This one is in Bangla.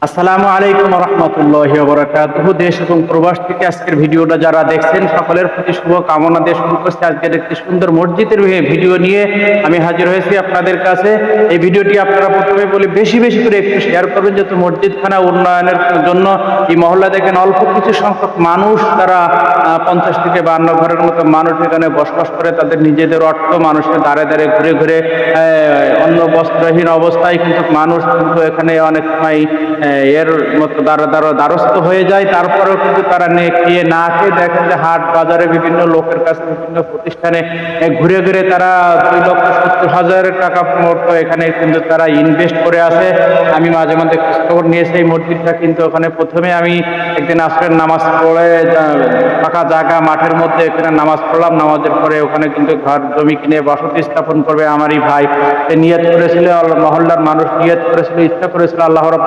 আসসালামু আলাইকুম রহমতুল্লাহি ওয়া বারাকাতুহু। দেশ এবং প্রবাস থেকে আজকের ভিডিওটা যারা দেখছেন সকলের প্রতি শুভ কামনা দিয়ে শুরু করছি আজকের একটি সুন্দর মসজিদের ভিডিও নিয়ে আমি হাজির হয়েছি আপনাদের কাছে। এই ভিডিওটি আপনারা প্রথমে বলি বেশি বেশি করে একটু শেয়ার করবেন, যেহেতু মসজিদখানা উন্নয়নের জন্য এই মহল্লা দেখেন অল্প কিছু সংখ্যক মানুষ, তারা 50 থেকে 52 ঘরের মতো মানুষ এখানে বসবাস করে। তাদের নিজেদের অর্থ মানুষের দ্বারে দ্বারে ঘুরে ঘুরে অন্য বস্ত্রহীন অবস্থায় কিন্তু মানুষ কিন্তু এখানে অনেক সময় এর মতো দ্বারস্থ হয়ে যায়। তারপরেও কিন্তু তারা খেয়ে না খেয়ে দেখেন যে হাট বাজারে বিভিন্ন লোকের কাছে বিভিন্ন প্রতিষ্ঠানে ঘুরে ঘুরে তারা 2,70,000 টাকা মতো এখানে কিন্তু তারা ইনভেস্ট করে আছে। আমি মাঝে মাঝে খোঁজখবর নিয়েছি এই মসজিদটা, কিন্তু ওখানে প্রথমে আমি একদিন আসরের নামাজ পড়ে ফাঁকা জায়গা মাঠের মধ্যে এখানে নামাজ পড়লাম। নামাজের পরে ওখানে কিন্তু ঘর জমি কিনে বসতি স্থাপন করবে আমারই ভাই নিয়ত করেছিল, মহল্লার মানুষ নিয়ত করেছিল, ইচ্ছা করেছিল। আল্লাহ